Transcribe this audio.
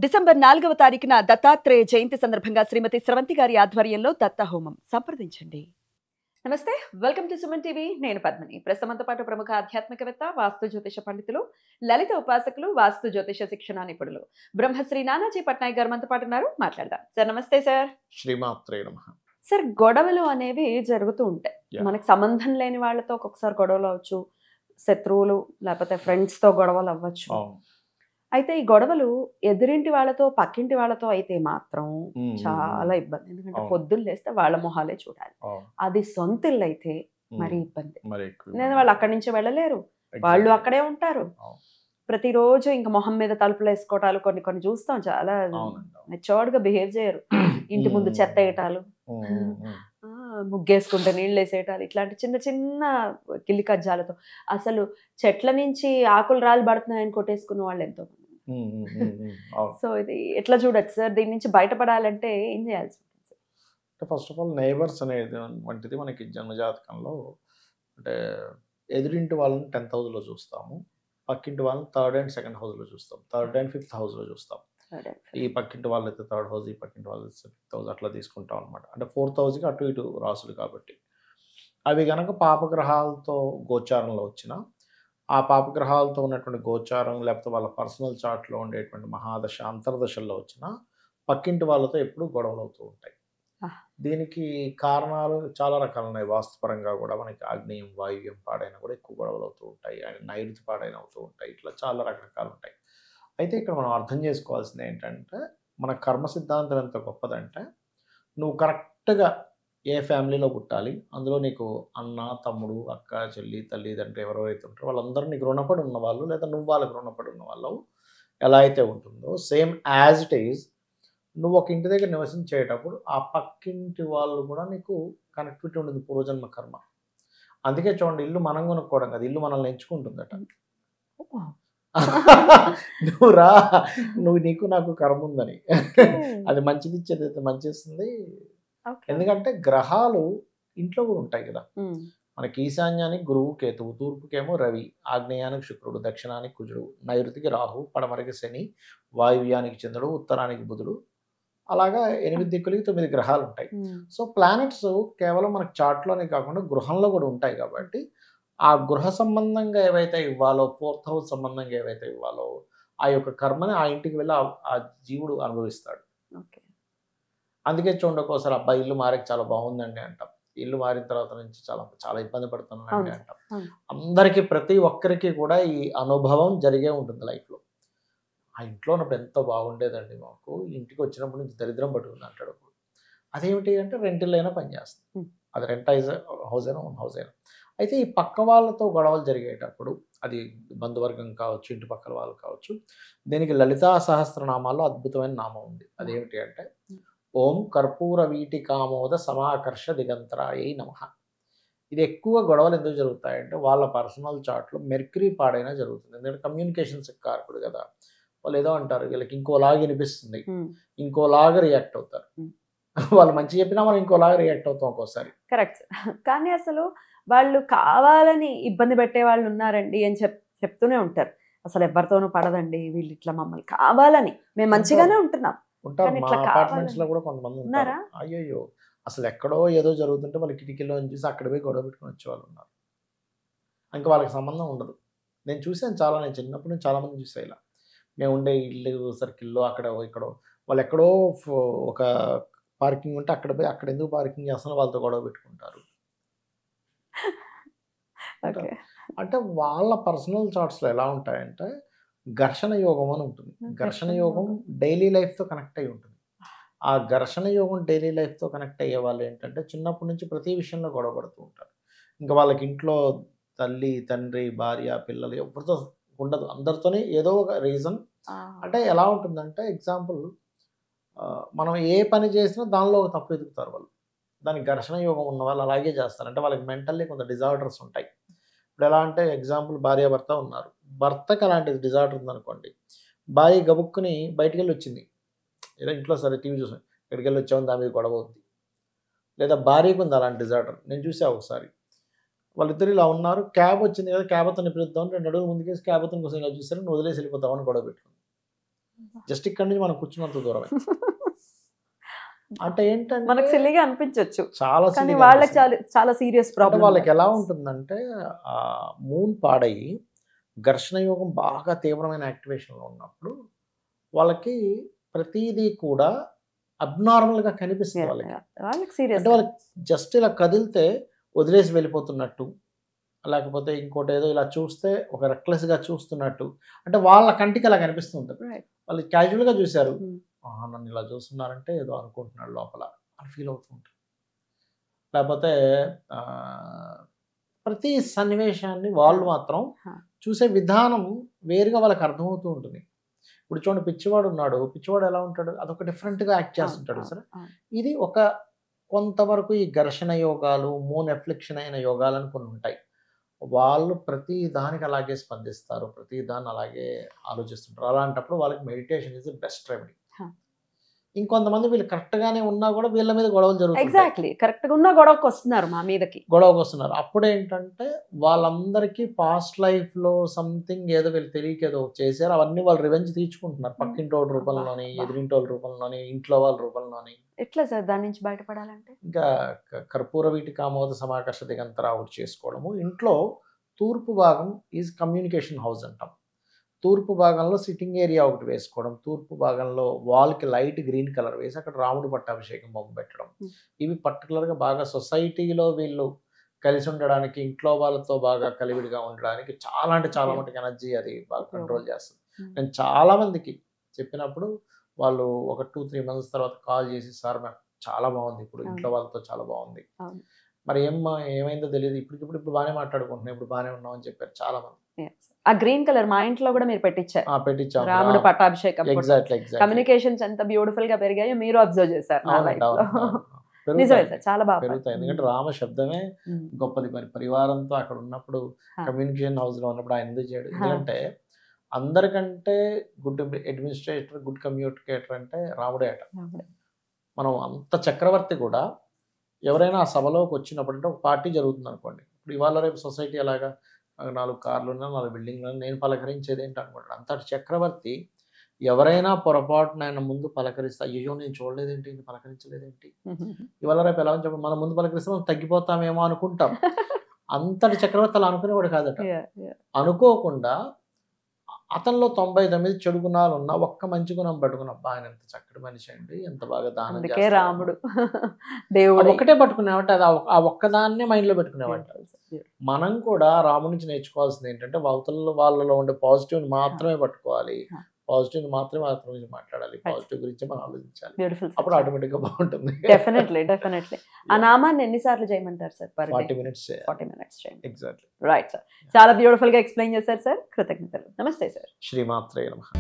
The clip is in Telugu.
డిసెంబర్ 4వ తారీఖున దత్తాత్రేయ జయంతి సందర్భంగా శ్రీమతి స్రవంతి గారి ఆధ్వర్యంలో దత్త హోమం సంప్రదించండి. నమస్తే, వెల్కమ్ టు సుమన్ టీవీ. నేను పద్మిని. ప్రస్తుతంతో పాటు ప్రముఖ ఆధ్యాత్మికవేత్త, వాస్తు జ్యోతిష పండితులు, లలిత ఉపాసకులు, వాస్తు జ్యోతిష శిక్షణ నిపుణులు బ్రహ్మశ్రీ నానాజీ పట్నాయక్ గారు మనతో పాటు ఉన్నారు. మాట్లాడదాం. సార్ నమస్తే. సార్ శ్రీమాత్రే నమః. సార్, గొడవలు అనేవి జరుగుతూ ఉంటాయి. మనకు సంబంధం లేని వాళ్ళతో ఒక్కొక్కసారి గొడవలు అవ్వచ్చు, శత్రువులు లేకపోతే ఫ్రెండ్స్ తో గొడవలు అవ్వచ్చు. అయితే ఈ గొడవలు ఎదురింటి వాళ్ళతో పక్కింటి వాళ్ళతో అయితే మాత్రం చాలా ఇబ్బంది. ఎందుకంటే పొద్దున్న లేస్తే వాళ్ళ మొహాలే చూడాలి. అది సొంత ఇల్లు అయితే మరి ఇబ్బంది. నేను వాళ్ళు అక్కడి నుంచి వెళ్ళలేరు, వాళ్ళు అక్కడే ఉంటారు. ప్రతిరోజు ఇంకా మొహం మీద తలుపులు వేసుకోవటాలు కొన్ని కొన్ని చూస్తాం. చాలా మెచ్యూర్డ్ గా బిహేవ్ చేయరు. ఇంటి ముందు చెత్త వేయటాలు, ముగ్గేసుకుంటే నీళ్ళు వేసేయటాలు, ఇట్లాంటి చిన్న చిన్న కిల్లి కజ్జాలతో అసలు చెట్ల నుంచి ఆకులు రాళ్ళు పడుతున్నాయని కొట్టేసుకున్న వాళ్ళు ఎంతో మంది. సో ఇది ఎట్లా చూడొచ్చు సార్? దీని నుంచి బయటపడాలంటే ఏం చేయాల్సి ఉంటుంది? ఫస్ట్ ఆఫ్ ఆల్ నైబర్స్ అనేది వంటిది మనకి జన్మజాతకంలో అంటే ఎదురింటి వాళ్ళని 10th హౌస్లో చూస్తాము, పక్కింటి వాళ్ళని 3rd and 2nd హౌస్లో చూస్తాం, 3rd and 5th హౌస్లో చూస్తాం. ఈ పక్కింటి వాళ్ళు అయితే 3rd హౌస్, ఈ పక్కింటి వాళ్ళు 5th హౌస్ అట్లా తీసుకుంటాం అనమాట. అంటే 4th హౌస్కి అటు ఇటు రాసులు కాబట్టి అవి కనుక పాపగ్రహాలతో గోచారంలో వచ్చిన ఆ పాపగ్రహాలతో ఉన్నటువంటి గోచారం లేకపోతే వాళ్ళ పర్సనల్ చార్ట్లో ఉండేటువంటి మహాదశ అంతర్దశల్లో వచ్చిన పక్కింటి వాళ్ళతో ఎప్పుడు గొడవలు అవుతూ ఉంటాయి. దీనికి కారణాలు చాలా రకాలు ఉన్నాయి. వాస్తుపరంగా కూడా మనకి ఆగ్నేయం వాయువ్యం పాడైన కూడా ఎక్కువ గొడవలు అవుతూ ఉంటాయి, నైరుతి పాడైన అవుతూ ఉంటాయి. ఇట్లా చాలా రకరకాలు ఉంటాయి. అయితే ఇక్కడ మనం అర్థం చేసుకోవాల్సింది ఏంటంటే, మన కర్మ సిద్ధాంతం ఎంత గొప్పదంటే, నువ్వు కరెక్ట్గా ఏ ఫ్యామిలీలో పుట్టాలి, అందులో నీకు అన్న, తమ్ముడు, అక్క, చెల్లి, తల్లిదండ్రులు ఎవరైతే ఉంటారో వాళ్ళందరూ నీకు రుణపడి ఉన్నవాళ్ళు, లేదా నువ్వు వాళ్ళకి రుణపడి ఉన్న వాళ్ళు ఎలా అయితే ఉంటుందో సేమ్ యాజ్ ఇట్ ఈజ్ నువ్వు ఒక ఇంటి దగ్గర నివసించేటప్పుడు ఆ పక్కింటి వాళ్ళు కూడా నీకు కనెక్టివిటీ ఉంటుంది, పూర్వజన్మ కర్మ. అందుకే చూడండి, ఇల్లు మనం కొనుక్కోవడం కదా, ఇల్లు మనల్ని ఎంచుకుంటుందట. నువ్వు రా, నువ్వు నీకు నాకు కర్మ ఉందని. అది మంచిది ఇచ్చేది అయితే మంచిస్తుంది. ఎందుకంటే గ్రహాలు ఇంట్లో కూడా ఉంటాయి కదా. మనకి ఈశాన్యానికి గురువు కేతువు, తూర్పుకేమో రవి, ఆగ్నేయానికి శుక్రుడు, దక్షిణానికి కుజుడు, నైరుతికి రాహు, పడమరకి శని, వాయువ్యానికి చంద్రుడు, ఉత్తరానికి బుధుడు, అలాగా 8 దిక్కులకి 9 గ్రహాలు ఉంటాయి. సో ప్లానెట్స్ కేవలం మనకి చార్ట్లోనే కాకుండా గృహంలో కూడా ఉంటాయి కాబట్టి ఆ గృహ సంబంధంగా ఏవైతే ఇవ్వాలో, 4th హౌస్ సంబంధంగా ఏవైతే ఇవ్వాలో ఆ యొక్క కర్మని ఆ ఇంటికి వెళ్ళి ఆ జీవుడు అనుభవిస్తాడు. అందుకే చూడండి, ఒక్కోసారి అబ్బాయి ఇల్లు మారకి చాలా బాగుందండి అంటాం, ఇల్లు మారిన తర్వాత నుంచి చాలా చాలా ఇబ్బంది పడుతున్నానండి అంటాం. అందరికీ ప్రతి ఒక్కరికి కూడా ఈ అనుభవం జరిగే ఉంటుంది లైఫ్లో. ఆ ఇంట్లో ఉన్నప్పుడు ఎంతో బాగుండేదండి, మాకు ఇంటికి వచ్చినప్పటి నుంచి దరిద్రం పట్టుకుంది అంటాడు. అదేమిటి అంటే రెంటిల్ అయినా పనిచేస్తుంది, అది రెంట్ హౌస్ అయినా ఓన్ హౌస్ అయినా. అయితే ఈ పక్క వాళ్ళతో గొడవలు జరిగేటప్పుడు అది బంధువర్గం కావచ్చు, ఇంటి పక్కల వాళ్ళు కావచ్చు, దీనికి లలితా సహస్రనామాల్లో అద్భుతమైన నామం ఉంది. అదేమిటి అంటే ఓం కర్పూర వీటి కామోద సమాకర్ష దిగంతరాయై నమః. ఇది ఎక్కువ గొడవలు ఎందుకు జరుగుతాయంటే వాళ్ళ పర్సనల్ చార్ట్లో మెర్క్యూరీ పాడైనా జరుగుతుంది. ఎందుకంటే కమ్యూనికేషన్స్ కారకుడు కదా. వాళ్ళు ఏదో అంటారు, వీళ్ళకి ఇంకోలాగా వినిపిస్తుంది, ఇంకోలాగా రియాక్ట్ అవుతారు. వాళ్ళు మంచి చెప్పినా మనం ఇంకోలాగా రియాక్ట్ అవుతాం ఒక్కోసారి. కరెక్ట్. కానీ అసలు వాళ్ళు కావాలని ఇబ్బంది పెట్టే వాళ్ళు ఉన్నారండి అని చెప్తూనే ఉంటారు. అసలు ఎవరితోనూ పడదండి వీళ్ళు, ఇట్లా మమ్మల్ని కావాలని, మేము మంచిగానే ఉంటున్నాం ఉంటారు. మా అపార్ట్మెంట్స్ లో కూడా కొంతమంది ఉంటారు. అయ్యో అసలు ఎక్కడో ఏదో జరుగుతుంటే వాళ్ళ కిటికీలో చూసి అక్కడ పోయి గొడవ పెట్టుకుని వచ్చే వాళ్ళు ఉన్నారు. ఇంకా వాళ్ళకి సంబంధం ఉండదు. నేను చూసాను చాలా, నేను చిన్నప్పుడు నుంచి చాలా మంది చూసా ఇలా. మేము ఉండే ఇల్లు సర్కిల్లో అక్కడ ఇక్కడ వాళ్ళు ఎక్కడో ఒక పార్కింగ్ ఉంటే అక్కడ పోయి అక్కడ ఎందుకు పార్కింగ్ చేస్తున్నా వాళ్ళతో గొడవ పెట్టుకుంటారు. అంటే వాళ్ళ పర్సనల్ చార్ట్స్లో ఎలా ఉంటాయంటే ఘర్షణ యోగం అని ఉంటుంది. ఘర్షణ యోగం డైలీ లైఫ్తో కనెక్ట్ అయి ఉంటుంది. ఆ ఘర్షణ యోగం డైలీ లైఫ్తో కనెక్ట్ అయ్యే వాళ్ళు ఏంటంటే చిన్నప్పటి నుంచి ప్రతి విషయంలో గొడవ పడుతూ ఉంటారు. ఇంకా వాళ్ళకి ఇంట్లో తల్లి, తండ్రి, భార్య, పిల్లలు ఎవరితో ఉండదు, అందరితోనే ఏదో ఒక రీజన్. అంటే ఎలా ఉంటుందంటే ఎగ్జాంపుల్, మనం ఏ పని చేసినా దానిలో ఒక తప్పు ఎదుగుతారు వాళ్ళు. దానికి ఘర్షణ యోగం ఉన్న వాళ్ళు అలాగే చేస్తారు. అంటే వాళ్ళకి మెంటల్లీ కొంత డిజార్డర్స్ ఉంటాయి. ఇప్పుడు ఎలా అంటే ఎగ్జాంపుల్, భార్యాభర్త ఉన్నారు, భర్తకి అలాంటి డిజార్డర్ ఉందనుకోండి, భార్య గబుక్కుని బయటికి వెళ్ళి వచ్చింది, ఏదో ఇంట్లో సరే టీవీ చూసాం, ఎక్కడికి వెళ్ళి వచ్చామని దాని మీద గొడవ అవుతుంది. లేదా భార్యకు ఉంది అలాంటి డిజార్డర్. నేను చూసా ఒకసారి, వాళ్ళిద్దరు ఇలా ఉన్నారు, క్యాబ్ వచ్చింది కదా, క్యాబ్ అతను పిలుద్దామని 2 అడుగులు ముందుకేసి క్యాబ్ అతని కోసం ఇలా చూసారు, నువ్వు వదిలేసి వెళ్ళిపోతామని గొడవ పెట్టుకుంది. జస్ట్ ఇక్కడ నుంచి మనం కూర్చున్నంత దూరమే. అంటే ఏంటంటే మనకు సిల్లీగా అనిపించవచ్చు, చాలా కానీ silly గా వాళ్ళకి అనిపిస్తుంది. చాలా సీరియస్ అంటే ప్రాబ్లం. వాళ్ళకి ఎలా ఉంటుందంటే ఆ మూన్ పాడయి ఘర్షణ యోగం బాగా తీవ్రమైన యాక్టివేషన్లో ఉన్నప్పుడు వాళ్ళకి ప్రతిదీ కూడా అబ్నార్మల్గా కనిపిస్తుంది వాళ్ళకి. వాళ్ళకి సీరియస్. అంటే వాళ్ళకి జస్ట్ ఇలా కదిలితే వదిలేసి వెళ్ళిపోతున్నట్టు, లేకపోతే ఇంకోటి ఏదో ఇలా చూస్తే ఒక రెక్లెస్గా చూస్తున్నట్టు, అంటే వాళ్ళ కంటికి అలా కనిపిస్తూ ఉంటుంది. వాళ్ళు క్యాజువల్గా చూశారు, నన్ను ఇలా చూస్తున్నారంటే ఏదో అనుకుంటున్నాడు లోపల అని ఫీల్ అవుతూ ఉంటారు. లేకపోతే ప్రతి సన్నివేశాన్ని వాళ్ళు మాత్రం చూసే విధానం వేరుగా వాళ్ళకి అర్థమవుతూ ఉంటుంది. ఇప్పుడు చూడండి, పిచ్చివాడు ఉన్నాడు, పిచ్చివాడు ఎలా ఉంటాడు, అదొక డిఫరెంట్గా యాక్ట్ చేస్తుంటాడు సరే. ఇది ఒక కొంతవరకు ఈ ఘర్షణ యోగాలు, మూన్ ఎఫ్లిక్షన్ అయిన యోగాలని కొన్ని ఉంటాయి. వాళ్ళు ప్రతి దానికి అలాగే స్పందిస్తారు, ప్రతి దాన్ని అలాగే ఆలోచిస్తుంటారు. అలాంటప్పుడు వాళ్ళకి meditation is the best remedy. ఇంకొంతమంది వీళ్ళు కరెక్ట్గానే ఉన్నా కూడా వీళ్ళ మీద గొడవలు జరుగుతాయి. ఎగ్జాక్ట్లీ, కరెక్ట్గా ఉన్న గొడవకు వస్తున్నారు మా మీదకి, గొడవకు వస్తున్నారు. అప్పుడేంటంటే వాళ్ళందరికీ పాస్ట్ లైఫ్లో సంథింగ్ ఏదో వీళ్ళు తెలియక ఏదో చేశారు, అవన్నీ వాళ్ళు రివెంజ్ తీర్చుకుంటున్నారు. పక్కింటోళ్ళ రూపంలోని, ఎదురింటోళ్ళ రూపంలోని, ఇంట్లో వాళ్ళ రూపంలోని. ఎట్లా సార్ దాని నుంచి బయటపడాలంటే? ఇంకా కర్పూర వీటికి ఆమోద సమాకర్ష దిగంతరా అవుట్ చేసుకోవడము. ఇంట్లో తూర్పు భాగం ఈజ్ కమ్యూనికేషన్ హౌస్ అంటాం. తూర్పు భాగంలో సిట్టింగ్ ఏరియా ఒకటి వేసుకోవడం, తూర్పు భాగంలో వాల్కి లైట్ గ్రీన్ కలర్ వేసి అక్కడ రాముడు పట్టాభిషేకం బొమ్మ పెట్టడం. ఇవి పర్టికులర్గా బాగా సొసైటీలో వీళ్ళు కలిసి ఉండడానికి, ఇంట్లో వాళ్ళతో బాగా కలివిడిగా ఉండడానికి చాలా అంటే చాలా మటుకు ఎనర్జీ అది బాగా కంట్రోల్ చేస్తుంది. నేను చాలామందికి చెప్పినప్పుడు వాళ్ళు ఒక 2-3 మంత్స్ తర్వాత కాల్ చేసి, సార్ నాకు చాలా బాగుంది, ఇప్పుడు ఇంట్లో వాళ్ళతో చాలా బాగుంది, మరి ఏమైందో తెలియదు, ఇప్పుడు బాగానే మాట్లాడుకుంటున్నాం, ఇప్పుడు బాగానే ఉన్నాం అని చెప్పారు చాలా మంది. ఆ గ్రీన్ కలర్ మా ఇంట్లో కూడా మీరు పెట్టించారు, పెట్టించాం రాముడు పట్టాభిషేకం. ఎగ్జాక్ట్లీ. కమ్యూనికేషన్స్ ఎంత బ్యూటిఫుల్ గా పెరిగాయో మీరు అబ్జర్వ్ చేశారు నా లైఫ్ లో. నిజమే సార్, చాలా బాగా పెరుగుతాయి. ఎందుకంటే రామ శబ్దమే గొప్పది. మరి పరివారంతో అక్కడ ఉన్నప్పుడు, కమ్యూనికేషన్ హౌస్ లో ఉన్నప్పుడు ఆయన ఎందుకు చేయడు? ఎందుకంటే అందరికంటే గుడ్ అడ్మినిస్ట్రేటర్, గుడ్ కమ్యూనికేటర్ అంటే రాముడే అట. మనం అంత చక్రవర్తి కూడా ఎవరైనా ఆ సభలోకి వచ్చినప్పుడు, అంటే ఒక పార్టీ జరుగుతుంది అనుకోండి, ఇప్పుడు ఇవాళ రేపు సొసైటీ అలాగా 4 కార్లు ఉన్నా 4 బిల్డింగ్లు నేను పలకరించేది ఏంటి అనుకుంటాడు. అంతటి చక్రవర్తి ఎవరైనా పొరపాటున ఆయన ముందు పలకరిస్తే, అయ్యో నేను చూడలేదేంటి, పలకరించలేదేంటి, ఇవాళ రేపు ఎలా చెప్పండి, మన ముందు పలకరిస్తే మనం తగ్గిపోతామేమో అనుకుంటాం. అంతటి చక్రవర్తి అలా అనుకునేవాడు కాదట. అనుకోకుండా అతనిలో 99 చెడు గుణాలు ఉన్నా ఒక్క మంచి గుణం పట్టుకున్న, అబ్బా ఆయన ఎంత చక్కటి మనిషి అండి, ఎంత బాగా దానం చేస్తాడు, రాముడు దేవుడు ఒకటే పట్టుకునేవాట. అది ఆ ఒక్కదాన్నే మైండ్లో పెట్టుకునేవాట. మనం కూడా రాముడి నుంచి నేర్చుకోవాల్సింది ఏంటంటే అవతల వాళ్ళలో ఉండే పాజిటివ్ని మాత్రమే పట్టుకోవాలి, పాజిటివ్ని మాత్రమే అతని గురించి మాట్లాడాలి, పాజిటివ్ గురించి మనం ఆలోచించాలి. అప్పుడు ఆటోమేటిక్గా బాగుంటుంది. డెఫినెట్లీ. ఆ నామాన్ని ఎన్నిసార్లు చేయమంటారు సార్? 40 minutes. 40 minutes చేయండి. ఎగ్జాక్ట్లీ. రైట్ సార్, చాలా బ్యూటిఫుల్ గా ఎక్స్ప్లెయిన్ చేశారు సార్, కృతజ్ఞతలు. నమస్తే సార్. శ్రీమాత్రే నమః.